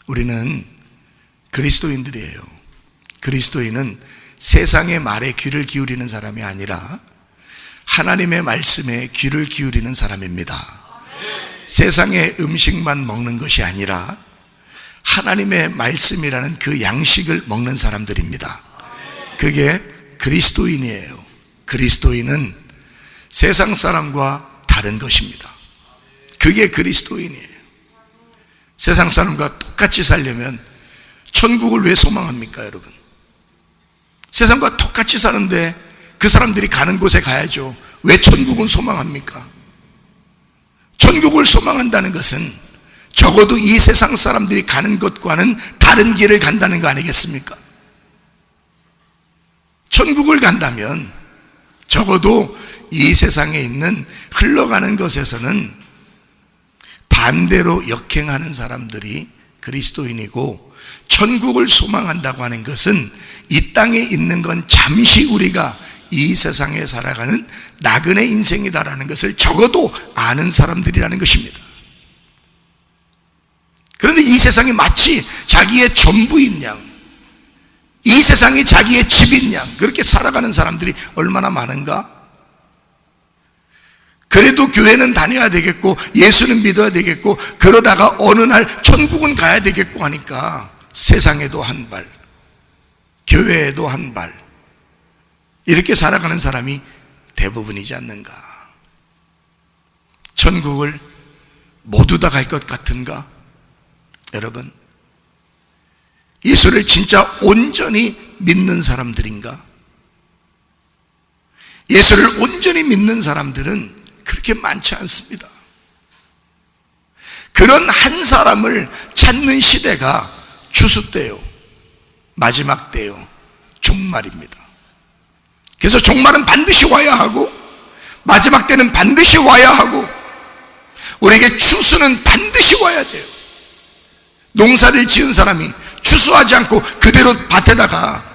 우리는 그리스도인들이에요. 그리스도인은 세상의 말에 귀를 기울이는 사람이 아니라 하나님의 말씀에 귀를 기울이는 사람입니다. 세상의 음식만 먹는 것이 아니라 하나님의 말씀이라는 그 양식을 먹는 사람들입니다. 그게 그리스도인이에요. 그리스도인은 세상 사람과 다른 것입니다. 그게 그리스도인이에요. 세상 사람과 똑같이 살려면 천국을 왜 소망합니까, 여러분? 세상과 똑같이 사는데 그 사람들이 가는 곳에 가야죠. 왜 천국을 소망합니까? 천국을 소망한다는 것은 적어도 이 세상 사람들이 가는 것과는 다른 길을 간다는 거 아니겠습니까? 천국을 간다면 적어도 이 세상에 있는 흘러가는 것에서는 반대로 역행하는 사람들이 그리스도인이고, 천국을 소망한다고 하는 것은 이 땅에 있는 건 잠시 우리가 이 세상에 살아가는 나그네 인생이다라는 것을 적어도 아는 사람들이라는 것입니다. 그런데 이 세상이 마치 자기의 전부인 양, 이 세상이 자기의 집인 양 그렇게 살아가는 사람들이 얼마나 많은가? 그래도 교회는 다녀야 되겠고 예수는 믿어야 되겠고 그러다가 어느 날 천국은 가야 되겠고 하니까 세상에도 한 발, 교회에도 한 발, 이렇게 살아가는 사람이 대부분이지 않는가? 천국을 모두 다 갈 것 같은가? 여러분, 예수를 진짜 온전히 믿는 사람들인가? 예수를 온전히 믿는 사람들은 그렇게 많지 않습니다. 그런 한 사람을 찾는 시대가 추수 때요, 마지막 때요, 종말입니다. 그래서 종말은 반드시 와야 하고 마지막 때는 반드시 와야 하고 우리에게 추수는 반드시 와야 돼요. 농사를 지은 사람이 추수하지 않고 그대로 밭에다가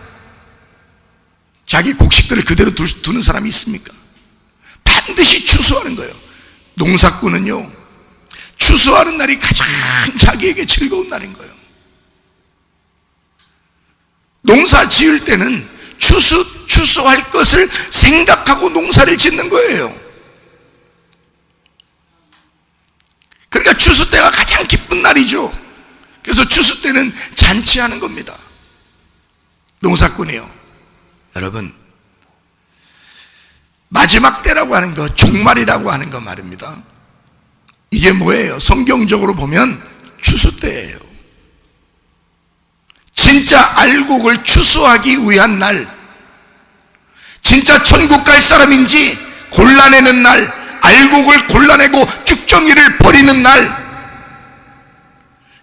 자기 곡식들을 그대로 두는 사람이 있습니까? 반드시 추수하는 거예요. 농사꾼은요, 추수하는 날이 가장 자기에게 즐거운 날인 거예요. 농사 지을 때는 추수할 것을 생각하고 농사를 짓는 거예요. 그러니까 추수 때가 가장 기쁜 날이죠. 그래서 추수 때는 잔치하는 겁니다. 농사꾼이요. 여러분, 마지막 때라고 하는 거, 종말이라고 하는 거 말입니다. 이게 뭐예요? 성경적으로 보면 추수 때예요. 진짜 알곡을 추수하기 위한 날, 진짜 천국 갈 사람인지 골라내는 날, 알곡을 골라내고 쭉정이를 버리는 날,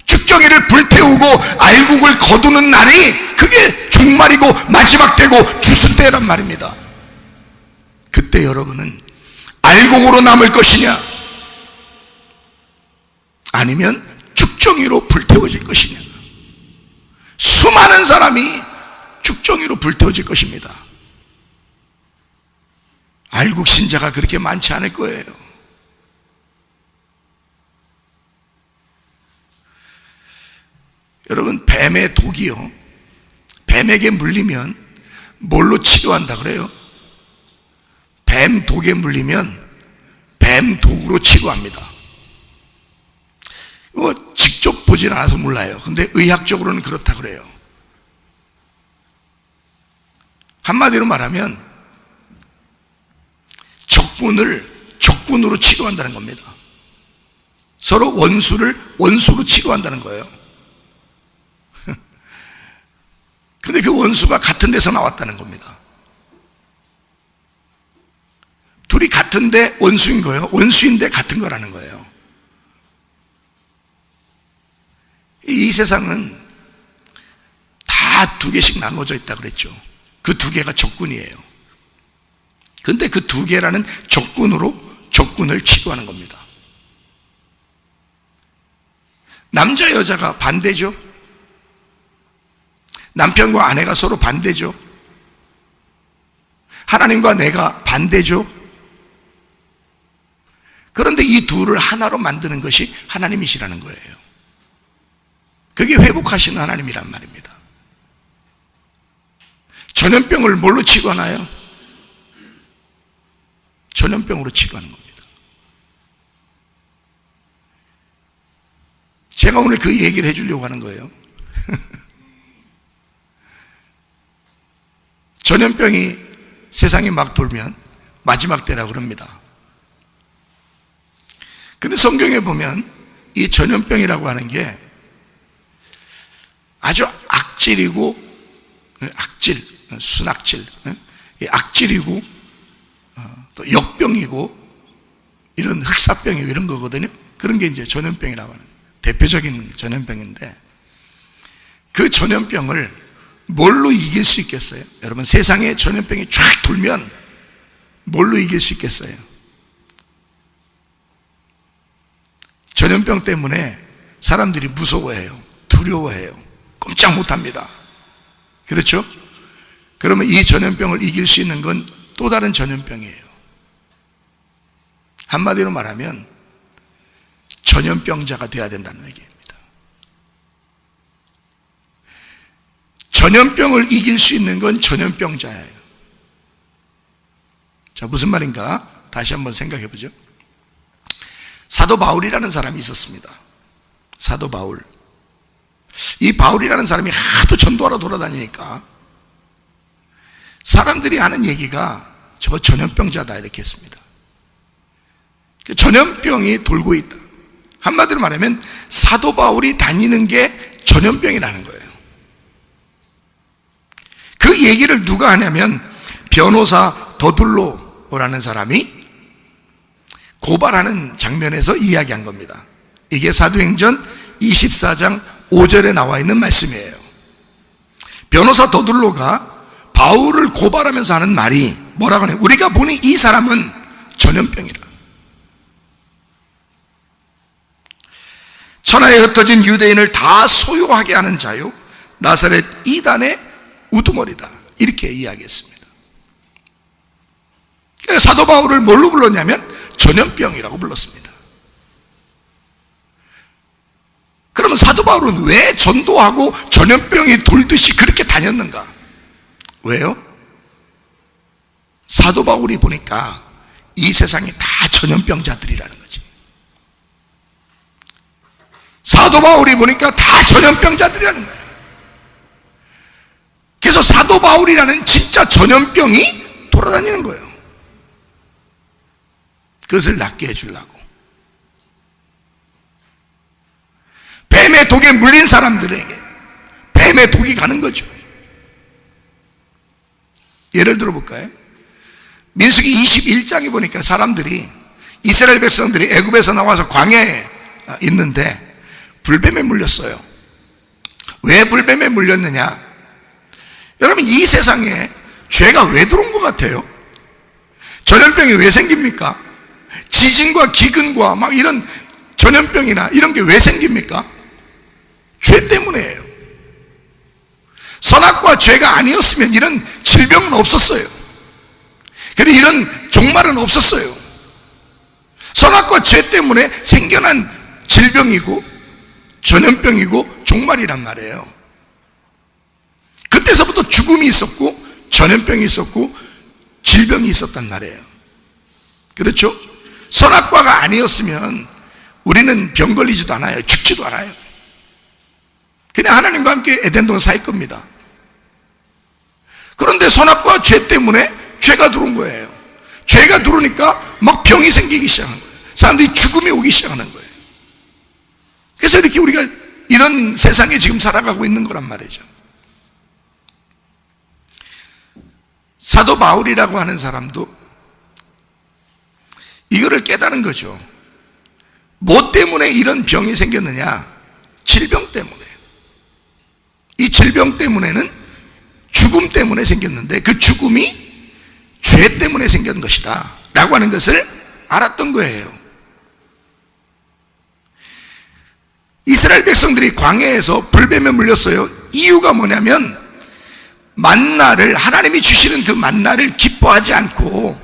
쭉정이를 불태우고 알곡을 거두는 날이 그게 종말이고 마지막 때고 추수 때란 말입니다. 그때 여러분은 알곡으로 남을 것이냐, 아니면 쭉정이로 불태워질 것이냐? 수많은 사람이 쭉정이로 불태워질 것입니다. 알곡 신자가 그렇게 많지 않을 거예요. 여러분, 뱀의 독이요, 뱀에게 물리면 뭘로 치료한다 그래요? 뱀 독에 물리면 뱀 독으로 치료합니다. 이거 직접 보진 않아서 몰라요. 근데 의학적으로는 그렇다 그래요. 한마디로 말하면 적군으로 치료한다는 겁니다. 서로 원수로 치료한다는 거예요. 그런데 그 원수가 같은 데서 나왔다는 겁니다. 둘이 같은데 원수인 거예요. 원수인데 같은 거라는 거예요. 이 세상은 다 두 개씩 나눠져 있다 그랬죠. 그 두 개가 적군이에요. 근데 그 두 개라는 적군으로 적군을 치료하는 겁니다. 남자 여자가 반대죠. 남편과 아내가 서로 반대죠. 하나님과 내가 반대죠. 그런데 이 둘을 하나로 만드는 것이 하나님이시라는 거예요. 그게 회복하시는 하나님이란 말입니다. 전염병을 뭘로 치료하나요? 전염병으로 치료하는 겁니다. 제가 오늘 그 얘기를 해주려고 하는 거예요. 전염병이 세상에 막 돌면 마지막 때라고 그럽니다. 근데 성경에 보면 이 전염병이라고 하는 게 아주 악질이고, 악질, 순악질, 악질이고, 또 역병이고, 이런 흑사병이고 이런 거거든요. 그런 게 이제 전염병이라고 하는 대표적인 전염병인데, 그 전염병을 뭘로 이길 수 있겠어요? 여러분, 세상에 전염병이 쫙 돌면 뭘로 이길 수 있겠어요? 전염병 때문에 사람들이 무서워해요. 두려워해요. 꼼짝 못합니다. 그렇죠? 그러면 이 전염병을 이길 수 있는 건 또 다른 전염병이에요. 한마디로 말하면 전염병자가 되어야 된다는 얘기입니다. 전염병을 이길 수 있는 건 전염병자예요. 자, 무슨 말인가? 다시 한번 생각해 보죠. 사도 바울이라는 사람이 있었습니다. 사도 바울. 이 바울이라는 사람이 하도 전도하러 돌아다니니까 사람들이 하는 얘기가 저거 전염병자다 이렇게 했습니다. 전염병이 돌고 있다. 한마디로 말하면 사도 바울이 다니는 게 전염병이라는 거예요. 그 얘기를 누가 하냐면 변호사 더둘로라는 사람이 고발하는 장면에서 이야기한 겁니다. 이게 사도행전 24장 5절에 나와 있는 말씀이에요. 변호사 더둘로가 바울을 고발하면서 하는 말이 뭐라고 하냐? 우리가 보니 이 사람은 전염병이라. 천하에 흩어진 유대인을 다 소유하게 하는 자요 나사렛 이단의 우두머리다. 이렇게 이야기했습니다. 사도 바울을 뭘로 불렀냐면 전염병이라고 불렀습니다. 그러면 사도 바울은 왜 전도하고 전염병이 돌듯이 그렇게 다녔는가? 왜요? 사도 바울이 보니까 이 세상이 다 전염병자들이라는 거지. 사도 바울이 보니까 다 전염병자들이라는 거야. 그래서 사도 바울이라는 진짜 전염병이 돌아다니는 거예요. 그것을 낫게 해주려고. 뱀의 독에 물린 사람들에게 뱀의 독이 가는 거죠. 예를 들어볼까요? 민수기 21장에 보니까 사람들이, 이스라엘 백성들이 애굽에서 나와서 광야에 있는데 불뱀에 물렸어요. 왜 불뱀에 물렸느냐? 여러분, 이 세상에 죄가 왜 들어온 것 같아요? 전염병이 왜 생깁니까? 지진과 기근과 막 이런 전염병이나 이런 게 왜 생깁니까? 죄 때문이에요. 선악과 죄가 아니었으면 이런 질병은 없었어요. 그리고 이런 종말은 없었어요. 선악과 죄 때문에 생겨난 질병이고 전염병이고 종말이란 말이에요. 그때서부터 죽음이 있었고 전염병이 있었고 질병이 있었단 말이에요. 그렇죠? 선악과가 아니었으면 우리는 병 걸리지도 않아요. 죽지도 않아요. 그냥 하나님과 함께 에덴 동산 살 겁니다. 그런데 선악과 죄 때문에 죄가 들어온 거예요. 죄가 들어오니까 막 병이 생기기 시작한 거예요. 사람들이 죽음이 오기 시작하는 거예요. 그래서 이렇게 우리가 이런 세상에 지금 살아가고 있는 거란 말이죠. 사도 바울이라고 하는 사람도 이거를 깨달은 거죠. 뭐 때문에 이런 병이 생겼느냐? 질병 때문에. 이 질병 때문에는 죽음 때문에 생겼는데 그 죽음이 죄 때문에 생긴 것이다 라고 하는 것을 알았던 거예요. 이스라엘 백성들이 광야에서 불뱀에 물렸어요. 이유가 뭐냐면 만나를, 하나님이 주시는 그 만나를 기뻐하지 않고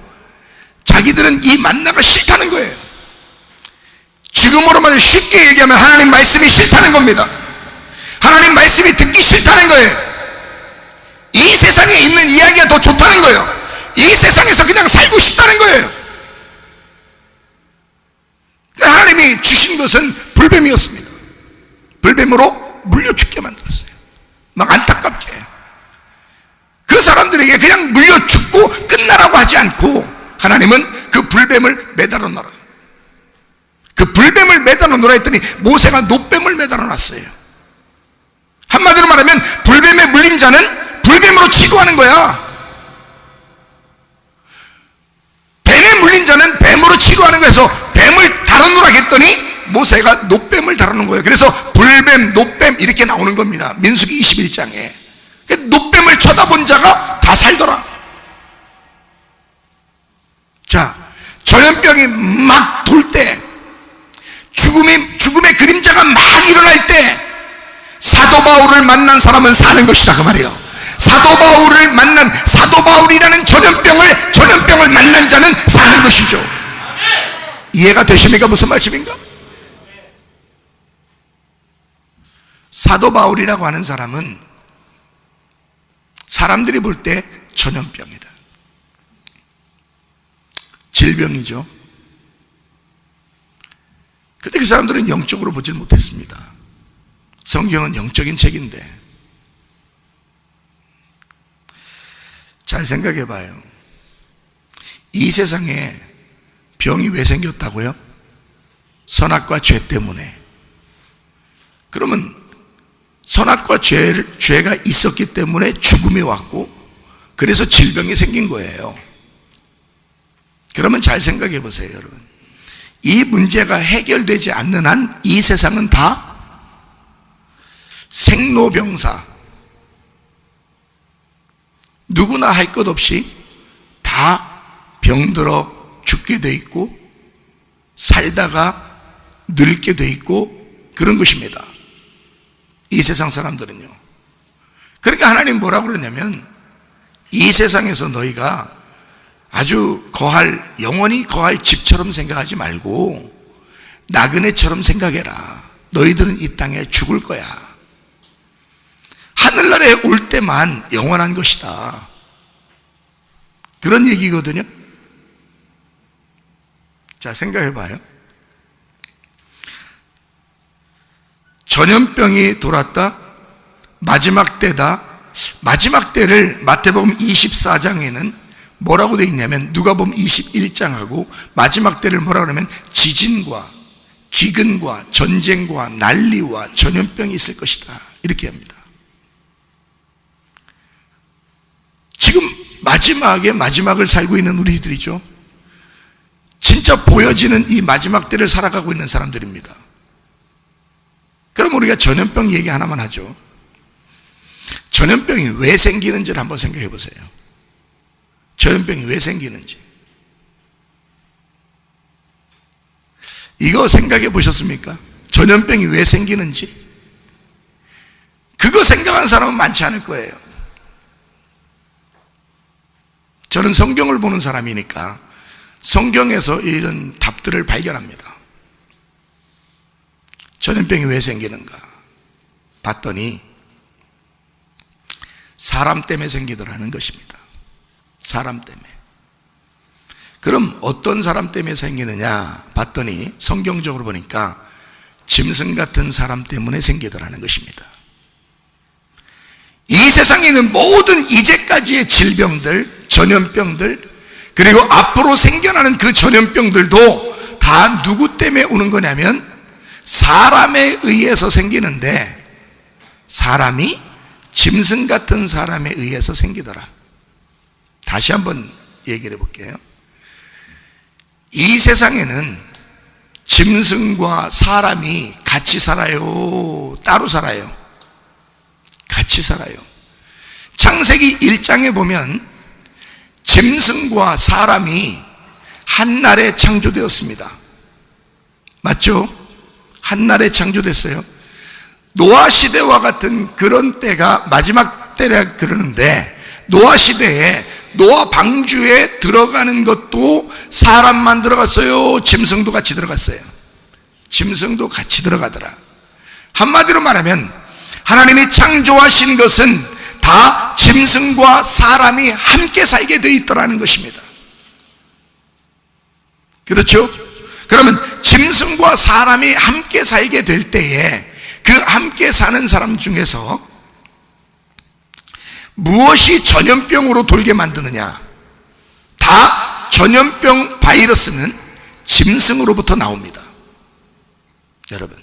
자기들은 이 만나가 싫다는 거예요. 지금으로 말해 쉽게 얘기하면 하나님 말씀이 싫다는 겁니다. 하나님 말씀이 듣기 싫다는 거예요. 이 세상에 있는 이야기가 더 좋다는 거예요. 이 세상에서 그냥 살고 싶다는 거예요. 하나님이 주신 것은 불뱀이었습니다. 불뱀으로 물려 죽게 만들었어요. 막 안타깝게. 그 사람들에게 그냥 물려 죽고 끝나라고 하지 않고 하나님은 그 불뱀을 매달아 놓으라. 그 불뱀을 매달아 놓으라 했더니 모세가 놋뱀을 매달아 놨어요. 한마디로 말하면 불뱀에 물린 자는 불뱀으로 치료하는 거야. 뱀에 물린 자는 뱀으로 치료하는 거여서 뱀을 다루느라 했더니 모세가 놋뱀을 다루는 거예요. 그래서 불뱀, 놋뱀 이렇게 나오는 겁니다. 민수기 21장에. 놋뱀을 쳐다본 자가 다 살더라. 자, 전염병이 막 돌 때, 죽음의 그림자가 막 일어날 때 사도 바울을 만난 사람은 사는 것이다 그 말이에요. 사도 바울을 만난, 사도 바울이라는 전염병을 만난 자는 사는 것이죠. 이해가 되십니까? 무슨 말씀인가? 사도 바울이라고 하는 사람은 사람들이 볼 때 전염병이다. 질병이죠. 근데 그 사람들은 영적으로 보질 못했습니다. 성경은 영적인 책인데. 잘 생각해 봐요. 이 세상에 병이 왜 생겼다고요? 선악과 죄 때문에. 그러면 선악과 죄가 있었기 때문에 죽음이 왔고, 그래서 질병이 생긴 거예요. 그러면 잘 생각해 보세요, 여러분. 이 문제가 해결되지 않는 한 이 세상은 다 생로병사, 누구나 할 것 없이 다 병들어 죽게 돼 있고 살다가 늙게 돼 있고 그런 것입니다. 이 세상 사람들은요. 그러니까 하나님 뭐라고 그러냐면, 이 세상에서 너희가 아주 영원히 거할 집처럼 생각하지 말고 나그네처럼 생각해라. 너희들은 이 땅에 죽을 거야. 하늘나라에 올 때만 영원한 것이다. 그런 얘기거든요. 자, 생각해 봐요. 전염병이 돌았다. 마지막 때다. 마지막 때를 마태복음 24장에는 뭐라고 되어 있냐면, 누가복음 21장하고 마지막 때를 뭐라고 하냐면 지진과 기근과 전쟁과 난리와 전염병이 있을 것이다, 이렇게 합니다. 지금 마지막을 살고 있는 우리들이죠. 진짜 보여지는 이 마지막 때를 살아가고 있는 사람들입니다. 그럼 우리가 전염병 얘기 하나만 하죠. 전염병이 왜 생기는지를 한번 생각해 보세요. 전염병이 왜 생기는지. 이거 생각해 보셨습니까? 전염병이 왜 생기는지. 그거 생각하는 사람은 많지 않을 거예요. 저는 성경을 보는 사람이니까 성경에서 이런 답들을 발견합니다. 전염병이 왜 생기는가 봤더니 사람 때문에 생기더라는 것입니다. 사람 때문에. 그럼 어떤 사람 때문에 생기느냐 봤더니 성경적으로 보니까 짐승 같은 사람 때문에 생기더라는 것입니다. 이 세상에 있는 모든 이제까지의 질병들, 전염병들, 그리고 앞으로 생겨나는 그 전염병들도 다 누구 때문에 오는 거냐면 사람에 의해서 생기는데, 사람이 짐승 같은 사람에 의해서 생기더라. 다시 한번 얘기를 해볼게요. 이 세상에는 짐승과 사람이 같이 살아요? 따로 살아요? 같이 살아요. 창세기 1장에 보면 짐승과 사람이 한날에 창조되었습니다. 맞죠? 한날에 창조됐어요. 노아 시대와 같은 그런 때가 마지막 때라 그러는데, 노아 시대에 노아 방주에 들어가는 것도 사람만 들어갔어요? 짐승도 같이 들어갔어요? 짐승도 같이 들어가더라. 한마디로 말하면 하나님이 창조하신 것은 다 짐승과 사람이 함께 살게 되어 있더라는 것입니다. 그렇죠? 그러면 짐승과 사람이 함께 살게 될 때에 그 함께 사는 사람 중에서 무엇이 전염병으로 돌게 만드느냐? 다 전염병 바이러스는 짐승으로부터 나옵니다. 여러분,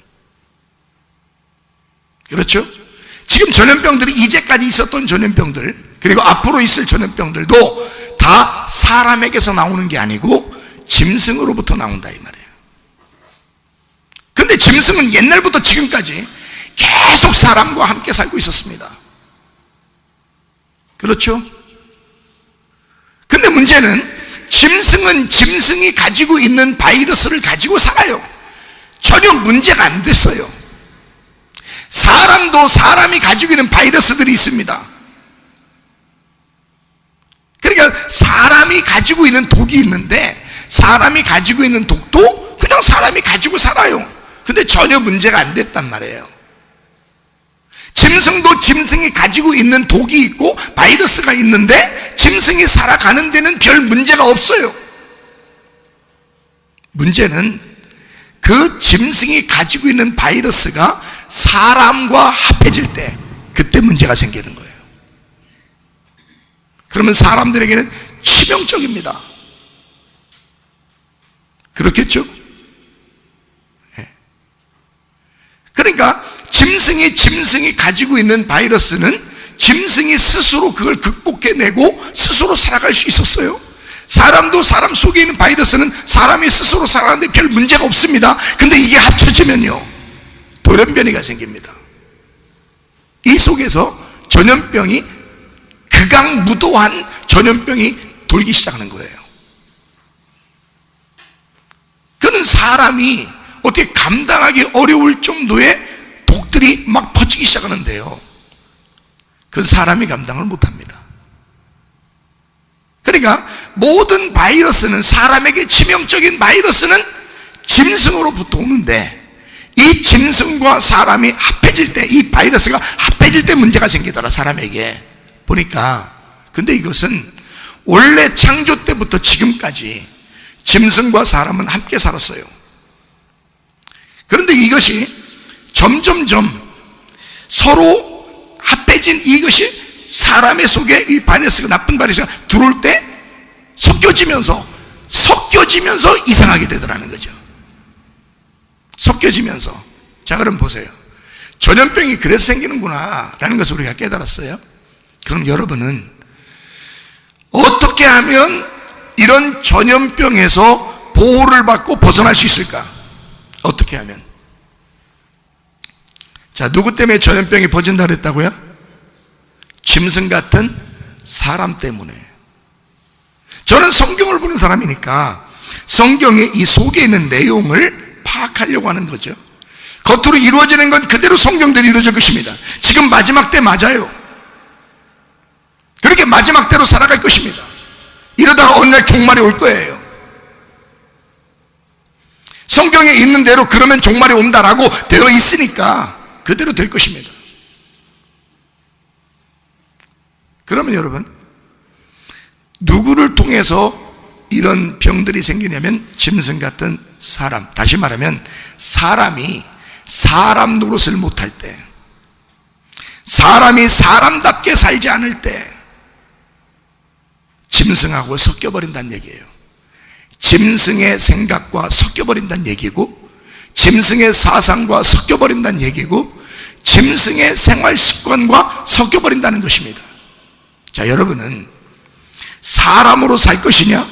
그렇죠? 지금 전염병들이 이제까지 있었던 전염병들, 그리고 앞으로 있을 전염병들도 다 사람에게서 나오는 게 아니고 짐승으로부터 나온다 이 말이에요. 근데 짐승은 옛날부터 지금까지 계속 사람과 함께 살고 있었습니다. 그렇죠? 근데 문제는 짐승은 짐승이 가지고 있는 바이러스를 가지고 살아요. 전혀 문제가 안 됐어요. 사람도 사람이 가지고 있는 바이러스들이 있습니다. 그러니까 사람이 가지고 있는 독이 있는데 사람이 가지고 있는 독도 그냥 사람이 가지고 살아요. 근데 전혀 문제가 안 됐단 말이에요. 짐승도 짐승이 가지고 있는 독이 있고 바이러스가 있는데 짐승이 살아가는 데는 별 문제가 없어요. 문제는 그 짐승이 가지고 있는 바이러스가 사람과 합해질 때 그때 문제가 생기는 거예요. 그러면 사람들에게는 치명적입니다. 그렇겠죠? 그러니까 짐승이 가지고 있는 바이러스는 짐승이 스스로 그걸 극복해내고 스스로 살아갈 수 있었어요. 사람도 사람 속에 있는 바이러스는 사람이 스스로 살아가는데 별 문제가 없습니다. 근데 이게 합쳐지면요 돌연변이가 생깁니다. 이 속에서 전염병이 극악무도한 전염병이 돌기 시작하는 거예요. 그는 사람이 어떻게 감당하기 어려울 정도의 독들이 막 퍼지기 시작하는데요, 그건 사람이 감당을 못합니다. 그러니까 모든 바이러스는, 사람에게 치명적인 바이러스는 짐승으로부터 오는데 이 짐승과 사람이 합해질 때, 이 바이러스가 합해질 때 문제가 생기더라 사람에게 보니까. 근데 이것은 원래 창조 때부터 지금까지 짐승과 사람은 함께 살았어요. 그런데 이것이 점점점 서로 합해진 이것이 사람의 속에 이 바이러스가, 나쁜 바이러스가 들어올 때 섞여지면서 이상하게 되더라는 거죠. 섞여지면서. 자, 그럼 보세요. 전염병이 그래서 생기는구나 라는 것을 우리가 깨달았어요. 그럼 여러분은 어떻게 하면 이런 전염병에서 보호를 받고 벗어날 수 있을까? 어떻게 하면? 자, 누구 때문에 전염병이 퍼진다 그랬다고요? 짐승 같은 사람 때문에. 저는 성경을 보는 사람이니까 성경의 이 속에 있는 내용을 파악하려고 하는 거죠. 겉으로 이루어지는 건 그대로 성경대로 이루어질 것입니다. 지금 마지막 때 맞아요. 그렇게 마지막 때로 살아갈 것입니다. 이러다가 어느 날 종말이 올 거예요. 성경에 있는 대로 그러면 종말이 온다라고 되어 있으니까 그대로 될 것입니다. 그러면 여러분, 누구를 통해서 이런 병들이 생기냐면 짐승 같은 사람, 다시 말하면 사람이 사람 노릇을 못할 때, 사람이 사람답게 살지 않을 때 짐승하고 섞여버린다는 얘기예요. 짐승의 생각과 섞여버린다는 얘기고, 짐승의 사상과 섞여버린다는 얘기고, 짐승의 생활 습관과 섞여버린다는 것입니다. 자, 여러분은 사람으로 살 것이냐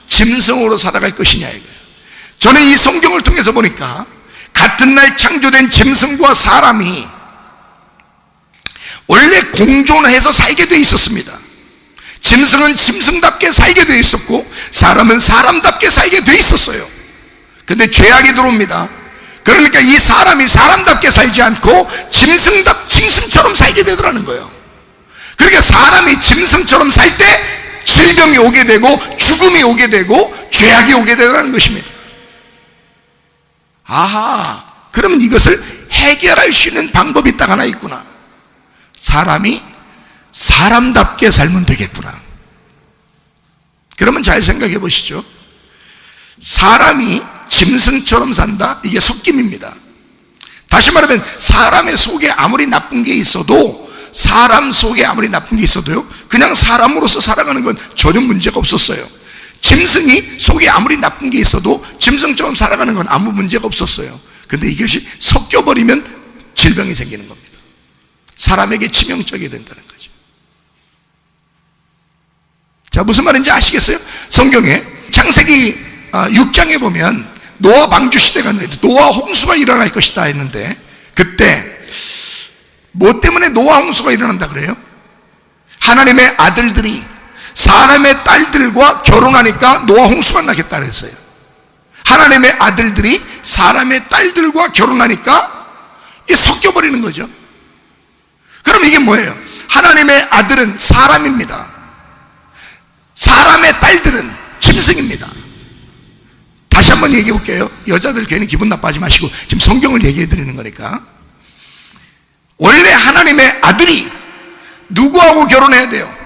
짐승으로 살아갈 것이냐 이거예요. 저는 이 성경을 통해서 보니까 같은 날 창조된 짐승과 사람이 원래 공존해서 살게 돼 있었습니다. 짐승은 짐승답게 살게 돼 있었고 사람은 사람답게 살게 돼 있었어요. 근데 죄악이 들어옵니다. 그러니까 이 사람이 사람답게 살지 않고 짐승처럼 살게 되더라는 거예요. 그러니까 사람이 짐승처럼 살 때 질병이 오게 되고 죽음이 오게 되고 죄악이 오게 되더라는 것입니다. 아하, 그러면 이것을 해결할 수 있는 방법이 딱 하나 있구나. 사람이 사람답게 살면 되겠구나. 그러면 잘 생각해 보시죠. 사람이 짐승처럼 산다? 이게 속김입니다. 다시 말하면 사람의 속에 아무리 나쁜 게 있어도, 사람 속에 아무리 나쁜 게 있어도요, 그냥 사람으로서 살아가는 건 전혀 문제가 없었어요. 짐승이 속에 아무리 나쁜 게 있어도 짐승처럼 살아가는 건 아무 문제가 없었어요. 근데 이것이 섞여버리면 질병이 생기는 겁니다. 사람에게 치명적이 된다는 거죠. 자, 무슨 말인지 아시겠어요? 성경에 창세기 6장에 보면 노아 방주 시대가 있는데 노아 홍수가 일어날 것이다 했는데, 그때 뭐 때문에 노아 홍수가 일어난다 그래요? 하나님의 아들들이 사람의 딸들과 결혼하니까 노아 홍수가 나겠다 그랬어요. 하나님의 아들들이 사람의 딸들과 결혼하니까 이게 섞여버리는 거죠. 그럼 이게 뭐예요? 하나님의 아들은 사람입니다. 사람의 딸들은 짐승입니다. 다시 한번 얘기해 볼게요. 여자들 괜히 기분 나빠하지 마시고, 지금 성경을 얘기해 드리는 거니까. 원래 하나님의 아들이 누구하고 결혼해야 돼요?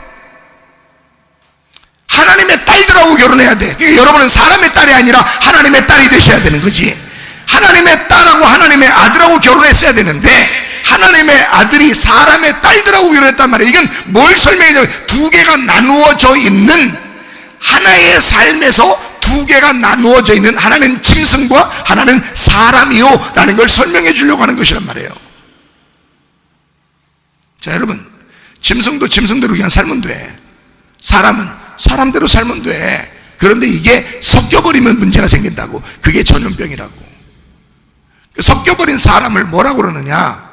하나님의 딸들하고 결혼해야 돼. 그러니까 여러분은 사람의 딸이 아니라 하나님의 딸이 되셔야 되는 거지. 하나님의 딸하고 하나님의 아들하고 결혼했어야 되는데, 하나님의 아들이 사람의 딸들하고 결혼했단 말이에요. 이건 뭘 설명해요? 두 개가 나누어져 있는, 하나의 삶에서 두 개가 나누어져 있는, 하나는 짐승과 하나는 사람이요 라는 걸 설명해 주려고 하는 것이란 말이에요. 자, 여러분, 짐승도 짐승대로 그냥 살면 돼. 사람은 사람대로 살면 돼. 그런데 이게 섞여버리면 문제가 생긴다고. 그게 전염병이라고. 섞여버린 사람을 뭐라고 그러느냐?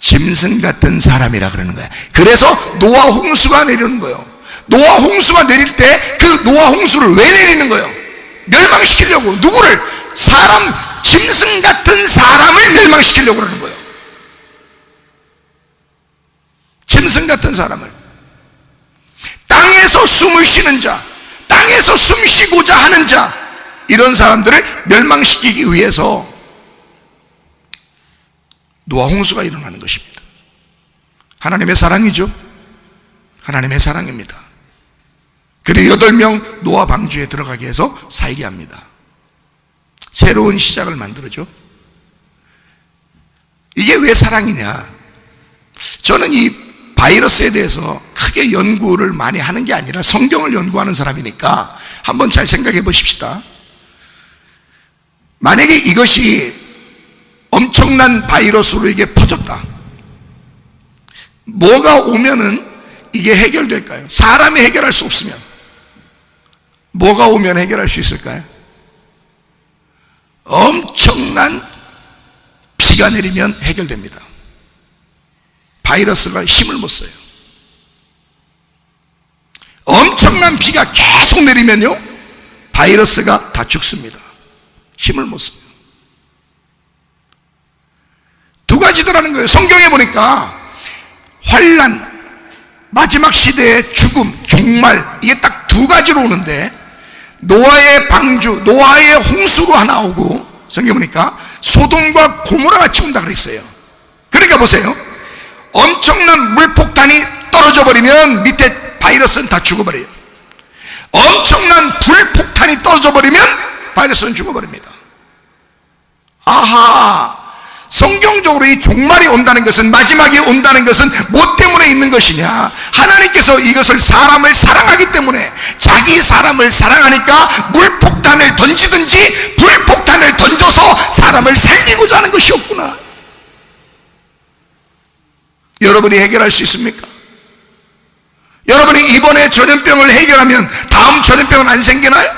짐승 같은 사람이라 그러는 거야. 그래서 노아 홍수가 내리는 거예요. 노아 홍수가 내릴 때 그 노아 홍수를 왜 내리는 거예요? 멸망시키려고. 누구를? 사람, 짐승 같은 사람을 멸망시키려고 그러는 거예요. 짐승 같은 사람을. 땅에서 숨을 쉬는 자, 땅에서 숨 쉬고자 하는 자, 이런 사람들을 멸망시키기 위해서 노아 홍수가 일어나는 것입니다. 하나님의 사랑이죠. 하나님의 사랑입니다. 그리고 8명 노아 방주에 들어가게 해서 살게 합니다. 새로운 시작을 만들어줘. 이게 왜 사랑이냐? 저는 이 바이러스에 대해서 크게 연구를 많이 하는 게 아니라 성경을 연구하는 사람이니까 한번 잘 생각해 보십시다. 만약에 이것이 엄청난 바이러스로 이게 퍼졌다. 뭐가 오면은 이게 해결될까요? 사람이 해결할 수 없으면 뭐가 오면 해결할 수 있을까요? 엄청난 비가 내리면 해결됩니다. 바이러스가 힘을 못 써요. 엄청난 비가 계속 내리면요, 바이러스가 다 죽습니다. 힘을 못 써요. 두 가지더라는 거예요. 성경에 보니까 환난, 마지막 시대의 죽음, 종말, 이게 딱 두 가지로 오는데, 노아의 방주, 노아의 홍수로 하나 오고, 성경에 보니까 소돔과 고모라 같이 온다 그랬어요. 그러니까 보세요. 엄청난 물폭탄이 떨어져 버리면 밑에 바이러스는 다 죽어버려요. 엄청난 불폭탄이 떨어져 버리면 바이러스는 죽어버립니다. 아하, 성경적으로 이 종말이 온다는 것은, 마지막이 온다는 것은 뭐 때문에 있는 것이냐? 하나님께서 이것을 사람을 사랑하기 때문에, 자기 사람을 사랑하니까 물폭탄을 던지든지 불폭탄을 던져서 사람을 살리고자 하는 것이었구나. 여러분이 해결할 수 있습니까? 여러분이 이번에 전염병을 해결하면 다음 전염병은 안 생기나요?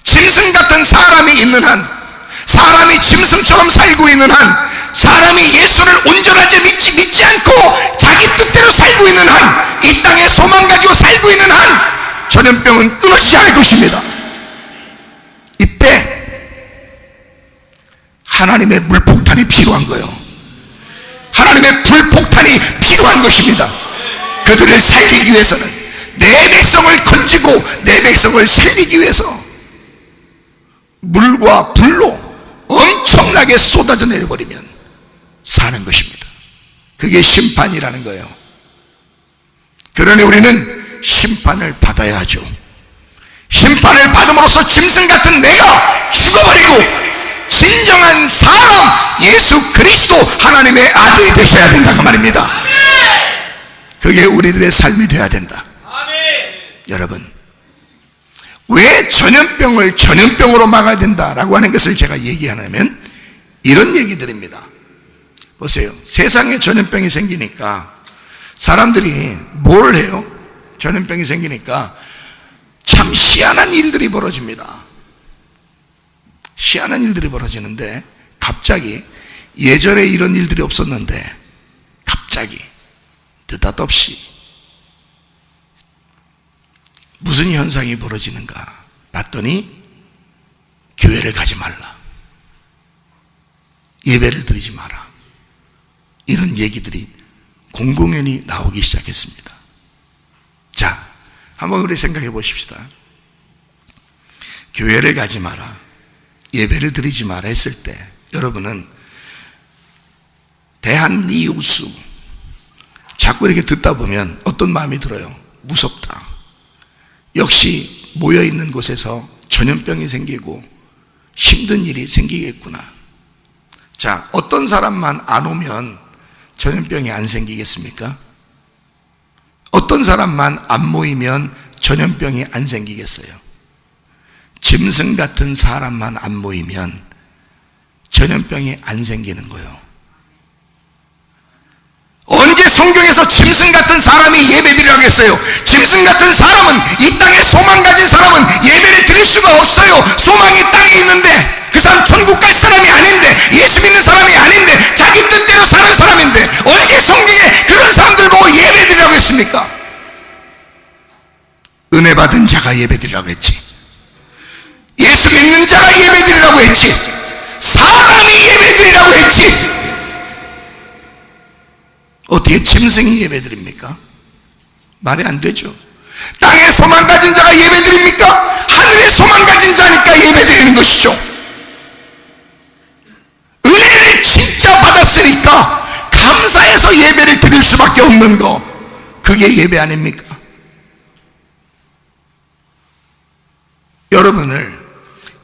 짐승 같은 사람이 있는 한, 사람이 짐승처럼 살고 있는 한, 사람이 예수를 온전하게 믿지 않고 자기 뜻대로 살고 있는 한, 이 땅에 소망 가지고 살고 있는 한, 전염병은 끊어지지 않을 것입니다. 이때 하나님의 물폭탄이 필요한 거예요. 하나님의 불폭탄이 필요한 것입니다. 그들을 살리기 위해서는, 내 백성을 건지고 내 백성을 살리기 위해서 물과 불로 엄청나게 쏟아져 내려버리면 사는 것입니다. 그게 심판이라는 거예요. 그러니 우리는 심판을 받아야 하죠. 심판을 받음으로써 짐승 같은 내가 죽어버리고 진정한 사람 예수 그리스도 하나님의 아들이 되셔야 된다 그 말입니다. 그게 우리들의 삶이 되어야 된다. 여러분, 왜 전염병을 전염병으로 막아야 된다라고 하는 것을 제가 얘기하냐면 이런 얘기들입니다. 보세요. 세상에 전염병이 생기니까 사람들이 뭘 해요? 전염병이 생기니까 참 희한한 일들이 벌어집니다. 희한한 일들이 벌어지는데 갑자기 예전에 이런 일들이 없었는데 갑자기 느닷없이 무슨 현상이 벌어지는가 봤더니 교회를 가지 말라, 예배를 드리지 마라, 이런 얘기들이 공공연히 나오기 시작했습니다. 자, 한번 우리 생각해 보십시다. 교회를 가지 마라, 예배를 드리지 마라 했을 때 여러분은 대한리우스 자꾸 이렇게 듣다 보면 어떤 마음이 들어요? 무섭다. 역시 모여있는 곳에서 전염병이 생기고 힘든 일이 생기겠구나. 자, 어떤 사람만 안 오면 전염병이 안 생기겠습니까? 어떤 사람만 안 모이면 전염병이 안 생기겠어요? 짐승 같은 사람만 안 모이면 전염병이 안 생기는 거예요. 언제 성경에서 짐승 같은 사람이 예배드리라고 했어요? 짐승 같은 사람은, 이 땅에 소망 가진 사람은 예배를 드릴 수가 없어요. 소망이 땅에 있는데 그 사람 천국 갈 사람이 아닌데, 예수 믿는 사람이 아닌데, 자기 뜻대로 사는 사람인데 언제 성경에 그런 사람들 보고 예배드리라고 했습니까? 은혜 받은 자가 예배드리라고 했지, 예수 믿는 자가 예배드리라고 했지, 사람이 예배드리라고 했지. 어떻게 짐승이 예배드립니까? 말이 안 되죠. 땅에 소망 가진 자가 예배드립니까? 하늘에 소망 가진 자니까 예배드리는 것이죠. 은혜를 진짜 받았으니까 감사해서 예배를 드릴 수밖에 없는 거, 그게 예배 아닙니까? 여러분을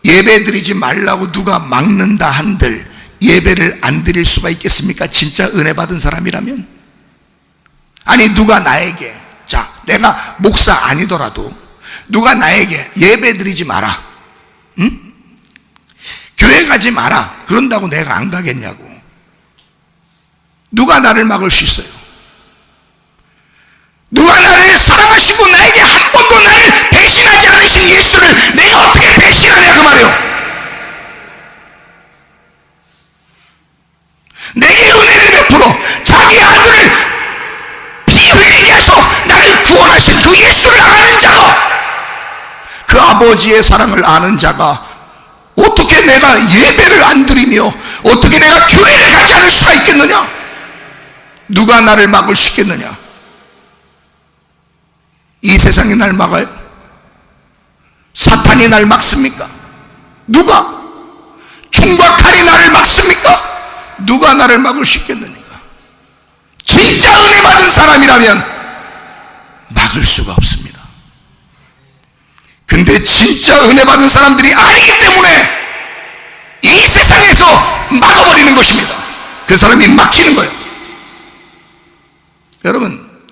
예배 드리지 말라고 누가 막는다 한들 예배를 안 드릴 수가 있겠습니까? 진짜 은혜 받은 사람이라면? 아니, 누가 나에게, 자, 내가 목사 아니더라도 누가 나에게 예배 드리지 마라, 응? 교회 가지 마라, 그런다고 내가 안 가겠냐고. 누가 나를 막을 수 있어요? 누가 나를 사랑하시고 나에게 한 번도 나를 배신하지 않으신 예수를 내가 어떻게 배신하냐 그 말이에요. 내게 은혜를 베풀어 자기 아들을 피 흘리게 하셔 나를 구원하신 그 예수를 아는 자가, 그 아버지의 사랑을 아는 자가 어떻게 내가 예배를 안 드리며 어떻게 내가 교회를 가지 않을 수가 있겠느냐? 누가 나를 막을 수 있겠느냐? 이 세상이 날 막아요? 사탄이 날 막습니까? 누가? 총과 칼이 나를 막습니까? 누가 나를 막을 수 있겠느냐? 진짜 은혜 받은 사람이라면 막을 수가 없습니다. 근데 진짜 은혜 받은 사람들이 아니기 때문에 이 세상에서 막아버리는 것입니다. 그 사람이 막히는 거예요. 여러분,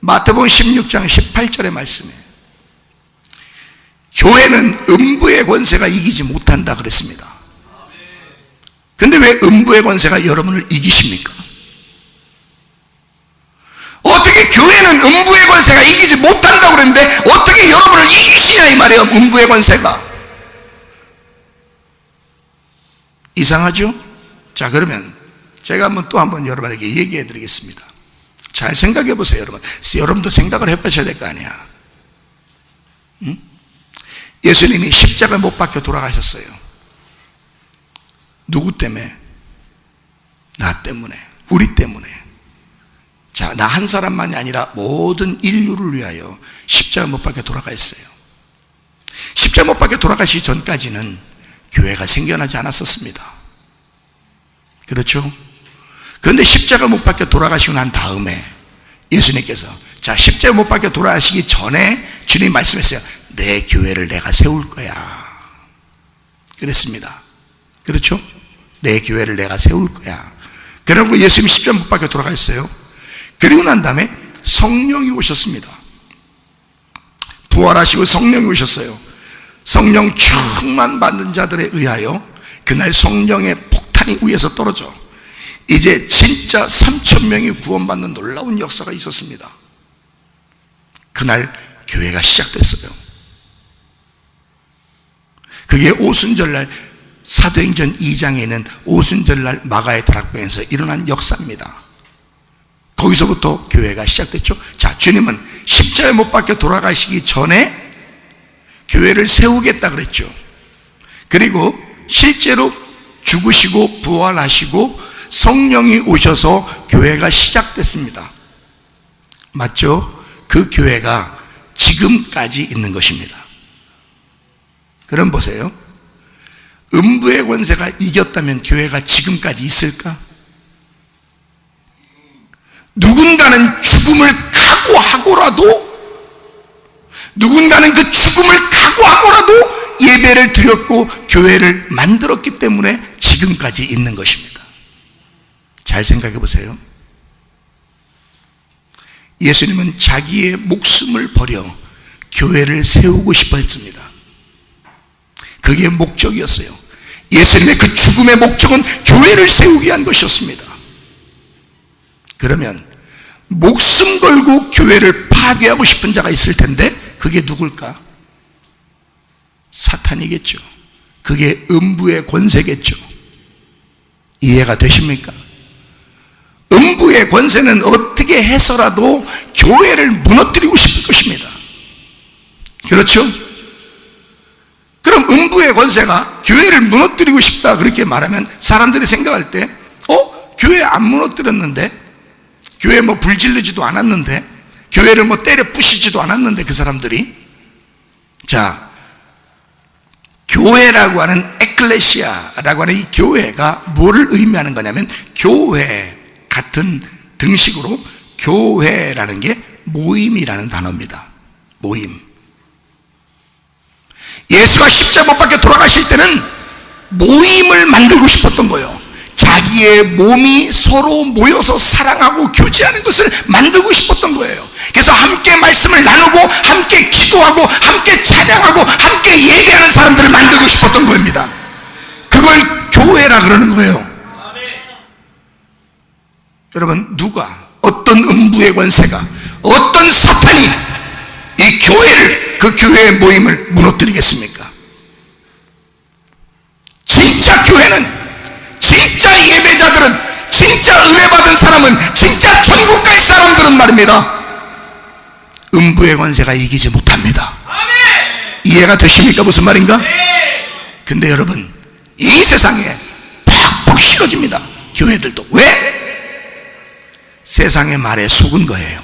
마태복음 16장 18절의 말씀에 교회는 음부의 권세가 이기지 못한다 그랬습니다. 근데 왜 음부의 권세가 여러분을 이기십니까? 어떻게 교회는 음부의 권세가 이기지 못한다고 그랬는데 어떻게 여러분을 이기시냐 이 말이에요. 음부의 권세가 이상하죠? 자, 그러면 제가 또 한번 여러분에게 얘기해 드리겠습니다. 잘 생각해 보세요. 여러분도 생각을 해보셔야 될 거 아니야. 응? 예수님이 십자가에 못 박혀 돌아가셨어요. 누구 때문에? 나 때문에, 우리 때문에. 자, 나 한 사람만이 아니라 모든 인류를 위하여 십자가 못 박혀 돌아가셨어요. 십자가 못 박혀 돌아가시기 전까지는 교회가 생겨나지 않았었습니다. 그렇죠? 그런데 십자가 못 박혀 돌아가시고 난 다음에 예수님께서 자, 십자가 못 박혀 돌아가시기 전에 주님이 말씀했어요. 내 교회를 내가 세울 거야. 그랬습니다. 그렇죠? 내 교회를 내가 세울 거야. 그러고 예수님이 십자가 못 박혀 돌아가셨어요. 그리고 난 다음에 성령이 오셨습니다. 부활하시고 성령이 오셨어요. 성령 충만 받는 자들에 의하여 그날 성령의 폭탄이 위에서 떨어져 이제 진짜 3,000명이 구원받는 놀라운 역사가 있었습니다. 그날 교회가 시작됐어요. 그게 오순절날 사도행전 2장에 있는 오순절날 마가의 다락방에서 일어난 역사입니다. 거기서부터 교회가 시작됐죠. 자, 주님은 십자가에 못 박혀 돌아가시기 전에 교회를 세우겠다 그랬죠. 그리고 실제로 죽으시고 부활하시고 성령이 오셔서 교회가 시작됐습니다. 맞죠? 그 교회가 지금까지 있는 것입니다. 그럼 보세요. 음부의 권세가 이겼다면 교회가 지금까지 있을까? 누군가는 죽음을 각오하고라도 누군가는 그 죽음을 각오하고라도 예배를 드렸고 교회를 만들었기 때문에 지금까지 있는 것입니다. 잘 생각해 보세요. 예수님은 자기의 목숨을 버려 교회를 세우고 싶어 했습니다. 그게 목적이었어요. 예수님의 그 죽음의 목적은 교회를 세우기 위한 것이었습니다. 그러면 목숨 걸고 교회를 파괴하고 싶은 자가 있을 텐데 그게 누굴까? 사탄이겠죠. 그게 음부의 권세겠죠. 이해가 되십니까? 음부의 권세는 어떻게 해서라도 교회를 무너뜨리고 싶을 것입니다. 그렇죠? 그럼 음부의 권세가 교회를 무너뜨리고 싶다 그렇게 말하면 사람들이 생각할 때 교회 안 무너뜨렸는데, 교회 뭐 불질르지도 않았는데, 교회를 뭐 때려 부시지도 않았는데 그 사람들이. 자, 교회라고 하는 에클레시아라고 하는 이 교회가 뭐를 의미하는 거냐면 교회 같은 등식으로 교회라는 게 모임이라는 단어입니다. 모임. 예수가 십자가 못 박혀 돌아가실 때는 모임을 만들고 싶었던 거예요. 자기의 몸이 서로 모여서 사랑하고 교제하는 것을 만들고 싶었던 거예요. 그래서 함께 말씀을 나누고 함께 기도하고 함께 찬양하고 함께 예배하는 사람들을 만들고 싶었던 겁니다. 그걸 교회라 그러는 거예요. 여러분, 누가, 어떤 음부의 권세가, 어떤 사탄이 이 교회를, 그 교회의 모임을 무너뜨리겠습니까? 진짜 교회는, 진짜 예배자들은, 진짜 은혜 받은 사람은, 진짜 천국 갈 사람들은 말입니다, 음부의 권세가 이기지 못합니다. 이해가 되십니까? 무슨 말인가? 근데 여러분, 이 세상에 팍팍 실어집니다. 교회들도. 왜? 세상의 말에 속은 거예요.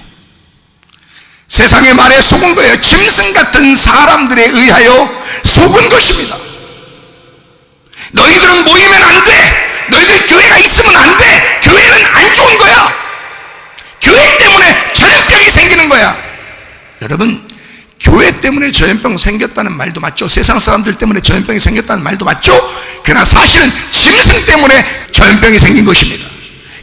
세상의 말에 속은 거예요. 짐승 같은 사람들에 의하여 속은 것입니다. 너희들은 모이면 안 돼. 너희들 교회가 있으면 안 돼. 교회는 안 좋은 거야. 교회 때문에 전염병이 생기는 거야. 여러분, 교회 때문에 전염병 생겼다는 말도 맞죠. 세상 사람들 때문에 전염병이 생겼다는 말도 맞죠. 그러나 사실은 짐승 때문에 전염병이 생긴 것입니다.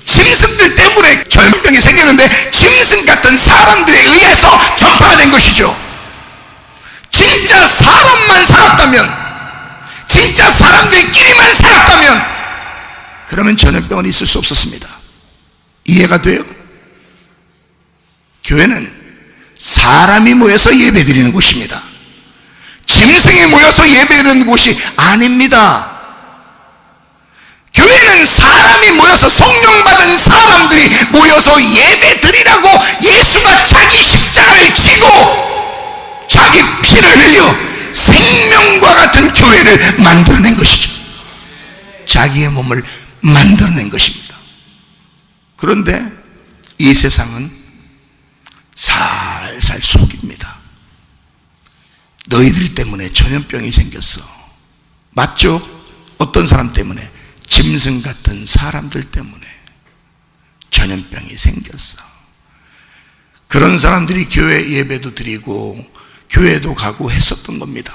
짐승들 때문에 전염병이 생겼는데 짐승 같은 사람들에 의해서 전파가 된 것이죠. 진짜 사람만 살았다면, 진짜 사람들끼리만 살았다면 그러면 전염병은 있을 수 없었습니다. 이해가 돼요? 교회는 사람이 모여서 예배드리는 곳입니다. 짐승이 모여서 예배드리는 곳이 아닙니다. 교회는 사람이 모여서, 성령 받은 사람들이 모여서 예배 드리라고 예수가 자기 십자가를 지고 자기 피를 흘려 생명과 같은 교회를 만들어낸 것이죠. 자기의 몸을 만들어낸 것입니다. 그런데 이 세상은 살살 속입니다. 너희들 때문에 전염병이 생겼어. 맞죠? 어떤 사람 때문에? 짐승 같은 사람들 때문에. 전염병이 생겼어. 그런 사람들이 교회 예배도 드리고 교회도 가고 했었던 겁니다.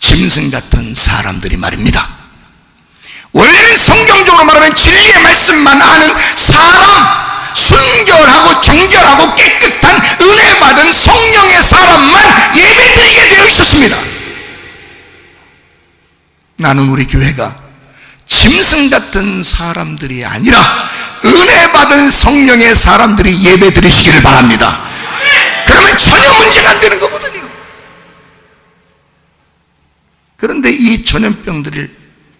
짐승 같은 사람들이 말입니다. 원래는 성경적으로 말하면 진리의 말씀만 아는 사람, 순결하고 정결하고 깨끗한 은혜 받은 성령의 사람만 예배드리게 되어 있었습니다. 나는 우리 교회가 짐승 같은 사람들이 아니라 은혜 받은 성령의 사람들이 예배 드리시기를 바랍니다. 그러면 전혀 문제가 안 되는 거거든요. 그런데 이 전염병들을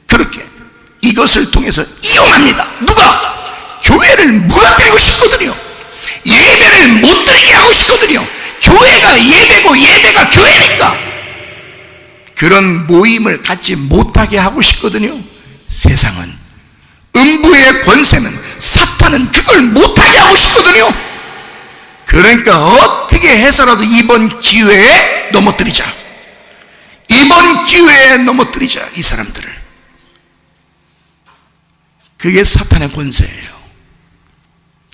그렇게 이것을 통해서 이용합니다. 누가? 교회를 무너뜨리고 싶거든요. 예배를 못 드리게 하고 싶거든요. 교회가 예배고 예배가 교회니까 그런 모임을 갖지 못하게 하고 싶거든요. 세상은, 음부의 권세는, 사탄은 그걸 못하게 하고 싶거든요. 그러니까 어떻게 해서라도 이번 기회에 넘어뜨리자. 이번 기회에 넘어뜨리자, 이 사람들을. 그게 사탄의 권세예요.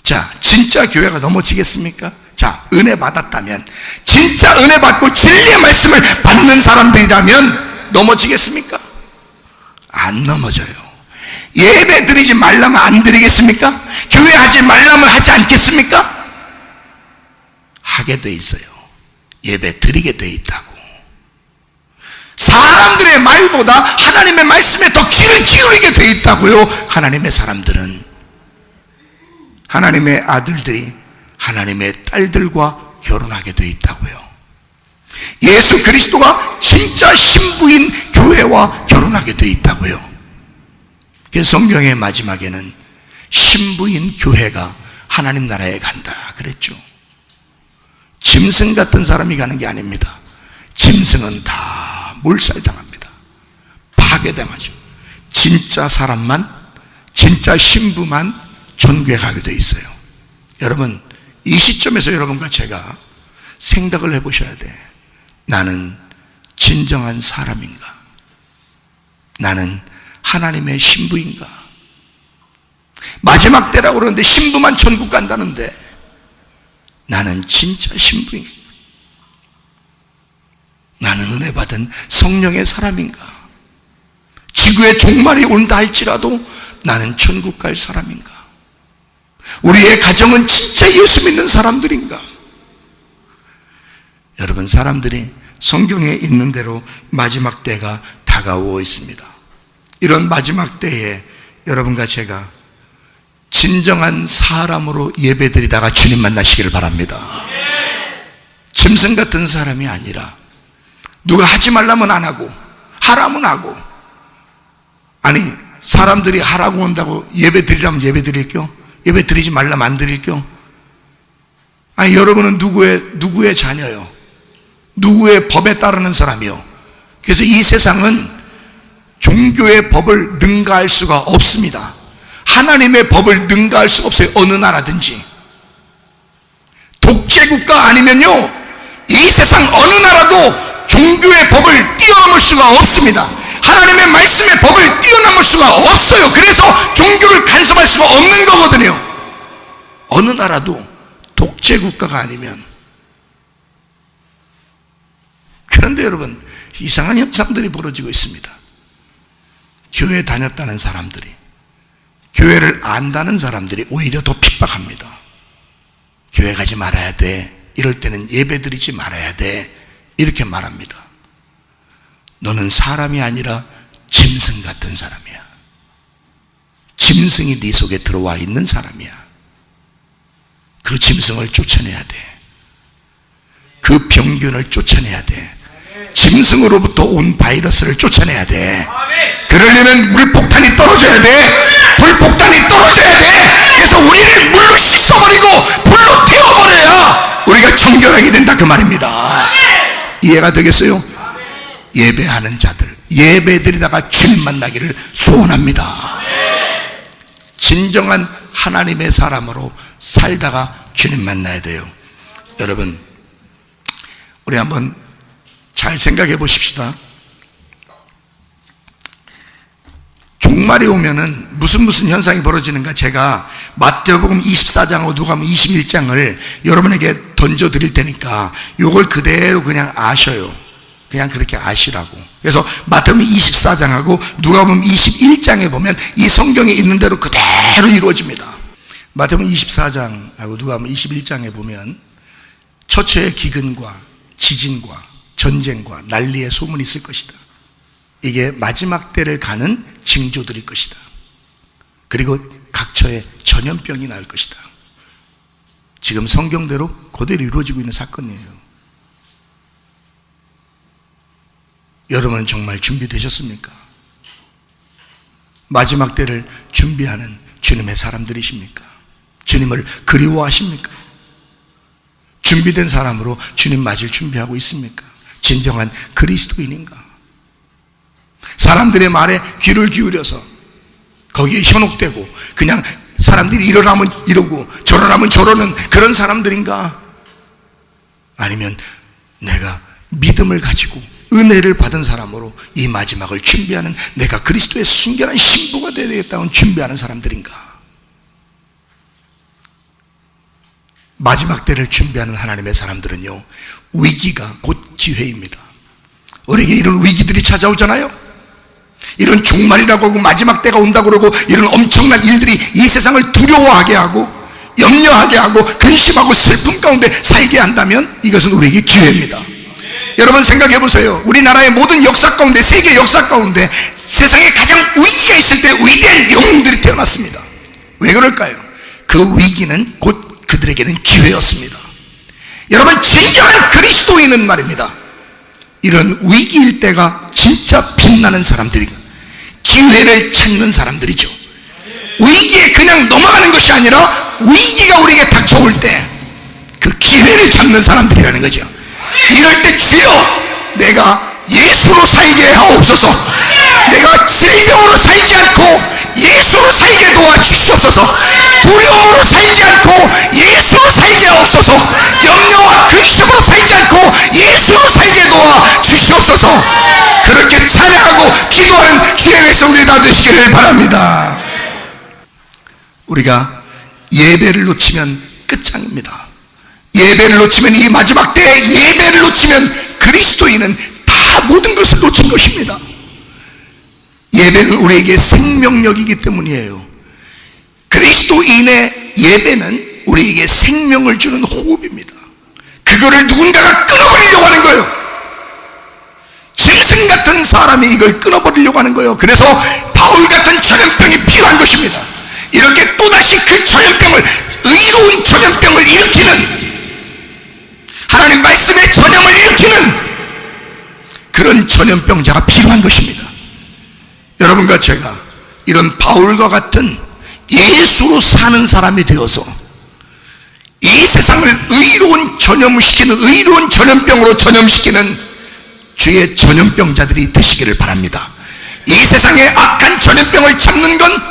자, 진짜 교회가 넘어지겠습니까? 자, 은혜 받았다면, 진짜 은혜 받고 진리의 말씀을 받는 사람들이라면 넘어지겠습니까? 안 넘어져요. 예배 드리지 말라면 안 드리겠습니까? 교회 하지 말라면 하지 않겠습니까? 하게 돼 있어요. 예배 드리게 돼 있다고. 사람들의 말보다 하나님의 말씀에 더 귀를 기울이게 돼 있다고요. 하나님의 사람들은, 하나님의 아들들이 하나님의 딸들과 결혼하게 돼 있다고요. 예수 그리스도가 진짜 신부인 교회와 결혼하게 돼 있다고요. 그래서 성경의 마지막에는 신부인 교회가 하나님 나라에 간다 그랬죠. 짐승 같은 사람이 가는 게 아닙니다. 짐승은 다 몰살당합니다. 파괴당하죠. 진짜 사람만, 진짜 신부만 천국에 가게 돼 있어요. 여러분, 이 시점에서 여러분과 제가 생각을 해보셔야 돼. 나는 진정한 사람인가? 나는 하나님의 신부인가? 마지막 때라고 그러는데 신부만 천국 간다는데 나는 진짜 신부인가? 나는 은혜 받은 성령의 사람인가? 지구에 종말이 온다 할지라도 나는 천국 갈 사람인가? 우리의 가정은 진짜 예수 믿는 사람들인가? 여러분, 사람들이 성경에 있는 대로 마지막 때가 다가오고 있습니다. 이런 마지막 때에 여러분과 제가 진정한 사람으로 예배드리다가 주님 만나시기를 바랍니다. 짐승 같은 사람이 아니라 누가 하지 말라면 안 하고 하라면 하고, 아니 사람들이 하라고 한다고 예배 드리라면 예배 드릴게요? 예배 드리지 말라면 안 드릴게요? 아니 여러분은 누구의 자녀요? 누구의 법에 따르는 사람이요? 그래서 이 세상은 종교의 법을 능가할 수가 없습니다. 하나님의 법을 능가할 수가 없어요. 어느 나라든지. 독재국가 아니면요, 이 세상 어느 나라도 종교의 법을 뛰어넘을 수가 없습니다. 하나님의 말씀의 법을 뛰어넘을 수가 없어요. 그래서 종교를 간섭할 수가 없는 거거든요. 어느 나라도 독재국가가 아니면. 그런데 여러분, 이상한 현상들이 벌어지고 있습니다. 교회 다녔다는 사람들이, 교회를 안다는 사람들이 오히려 더 핍박합니다. 교회 가지 말아야 돼, 이럴 때는 예배 드리지 말아야 돼, 이렇게 말합니다. 너는 사람이 아니라 짐승 같은 사람이야. 짐승이 네 속에 들어와 있는 사람이야. 그 짐승을 쫓아내야 돼. 그 병균을 쫓아내야 돼. 짐승으로부터 온 바이러스를 쫓아내야 돼. 그러려면 물폭탄이 떨어져야 돼. 불폭탄이 떨어져야 돼. 그래서 우리를 물로 씻어버리고 불로 태워버려야 우리가 정결하게 된다, 그 말입니다. 이해가 되겠어요? 예배하는 자들, 예배드리다가 주님 만나기를 소원합니다. 진정한 하나님의 사람으로 살다가 주님 만나야 돼요. 여러분, 우리 한번 잘 생각해 보십시다. 종말이 오면은 무슨 현상이 벌어지는가 제가 마태복음 24장하고 누가복음 21장을 여러분에게 던져드릴 테니까 요걸 그대로 그냥 아셔요. 그냥 그렇게 아시라고. 그래서 마태복음 24장하고 누가복음 21장에 보면 이 성경에 있는 대로 그대로 이루어집니다. 마태복음 24장하고 누가복음 21장에 보면 처처의 기근과 지진과 전쟁과 난리의 소문이 있을 것이다. 이게 마지막 때를 가는 징조들일 것이다. 그리고 각처에 전염병이 나올 것이다. 지금 성경대로 그대로 이루어지고 있는 사건이에요. 여러분은 정말 준비되셨습니까? 마지막 때를 준비하는 주님의 사람들이십니까? 주님을 그리워하십니까? 준비된 사람으로 주님 맞을 준비하고 있습니까? 진정한 그리스도인인가? 사람들의 말에 귀를 기울여서 거기에 현혹되고 그냥 사람들이 이러라면 이러고 저러라면 저러는 그런 사람들인가? 아니면 내가 믿음을 가지고 은혜를 받은 사람으로 이 마지막을 준비하는, 내가 그리스도의 순결한 신부가 되어야 되겠다는 준비하는 사람들인가? 마지막 때를 준비하는 하나님의 사람들은요, 위기가 곧 기회입니다. 우리에게 이런 위기들이 찾아오잖아요. 이런 종말이라고 하고 마지막 때가 온다고 그러고 이런 엄청난 일들이 이 세상을 두려워하게 하고 염려하게 하고 근심하고 슬픔 가운데 살게 한다면 이것은 우리에게 기회입니다. 여러분 생각해 보세요. 우리나라의 모든 역사 가운데, 세계 역사 가운데 세상에 가장 위기가 있을 때 위대한 영웅들이 태어났습니다. 왜 그럴까요? 그 위기는 곧 그들에게는 기회였습니다. 여러분, 진정한 그리스도인은 말입니다, 이런 위기일 때가 진짜 빛나는 사람들이고 기회를 찾는 사람들이죠. 위기에 그냥 넘어가는 것이 아니라 위기가 우리에게 닥쳐올 때 그 기회를 잡는 사람들이라는 거죠. 이럴 때 주여, 내가 예수로 살게 하옵소서. 내가 질병으로 살지 않고 예수로 살게 도와주시옵소서. 두려움으로 살지 않고 예수로 살게 하옵소서. 염려와 근심으로 살지 않고 예수로 살게 도와주시옵소서. 그렇게 찬양하고 기도하는 주의 백성들이 다 되시기를 바랍니다. 우리가 예배를 놓치면 끝장입니다. 예배를 놓치면, 이 마지막 때에 예배를 놓치면 그리스도인은 다 모든 것을 놓친 것입니다. 예배는 우리에게 생명력이기 때문이에요. 그리스도인의 예배는 우리에게 생명을 주는 호흡입니다. 그거를 누군가가 끊어버리려고 하는 거예요. 짐승 같은 사람이 이걸 끊어버리려고 하는 거예요. 그래서 바울 같은 전염병이 필요한 것입니다. 이렇게 또다시 그 전염병을, 의로운 전염병을 일으키는, 하나님 말씀의 전염을 일으키는 그런 전염병자가 필요한 것입니다. 여러분과 제가 이런 바울과 같은 예수로 사는 사람이 되어서 이 세상을 의로운 전염시키는, 의로운 전염병으로 전염시키는 주의 전염병자들이 되시기를 바랍니다. 이 세상의 악한 전염병을 잡는 건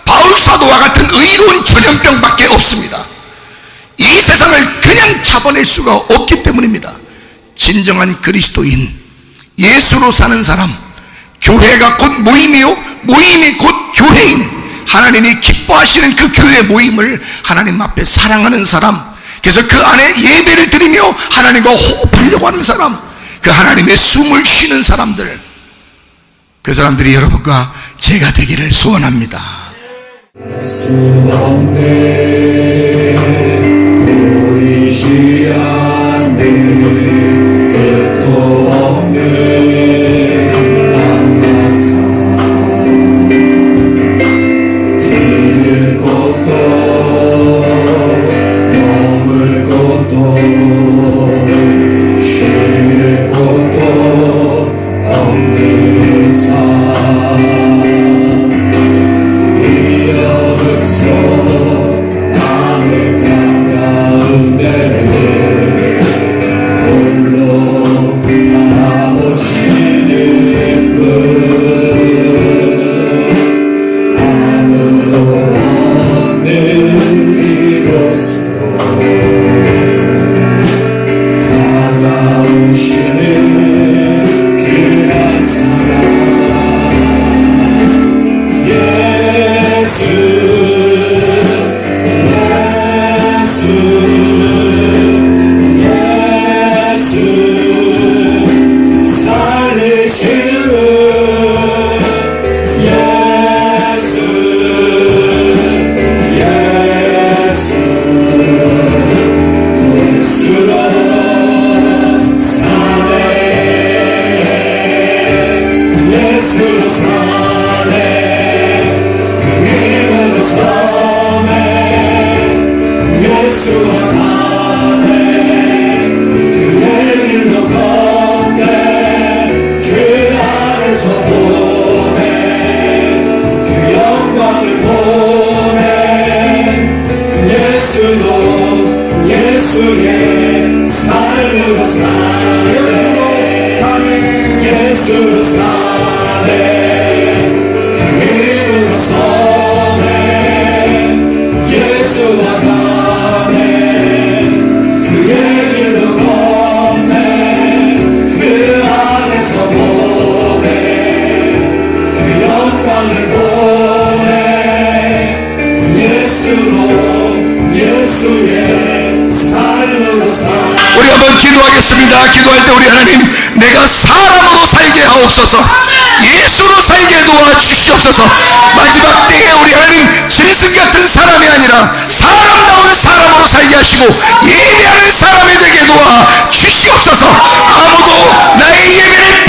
바울 사도와 같은 의로운 전염병밖에 없습니다. 이 세상을 그냥 잡아낼 수가 없기 때문입니다. 진정한 그리스도인, 예수로 사는 사람, 교회가 곧 모임이요, 모임이 곧 교회인, 하나님이 기뻐하시는 그 교회 모임을 하나님 앞에 사랑하는 사람, 그래서 그 안에 예배를 드리며 하나님과 호흡하려고 하는 사람, 그 하나님의 숨을 쉬는 사람들, 그 사람들이 여러분과 제가 되기를 소원합니다. 수 없네, 보이지 않는, 끝도 없는 막막한, 들을 곳도 머물 곳도 쉴 곳도 없는 삶, 이 여름 속 예수의 삶으로 사네 예수로 사네 그 힘으로 서네 예수와 가네 그의 길로 걷네 그 안에서 보네 그 영광을 보네 예수로 예수의 삶으로 사네 우리 한번 기도하겠습니다. 기도할 때 우리 하나님, 내가 사람으로 살게 하옵소서, 예수로 살게 도와주시옵소서. 마지막 때에 우리 하나님 짐승 같은 사람이 아니라 사람다운 사람으로 살게 하시고 예배하는 사람이 되게 도와주시옵소서. 아무도 나의 예배를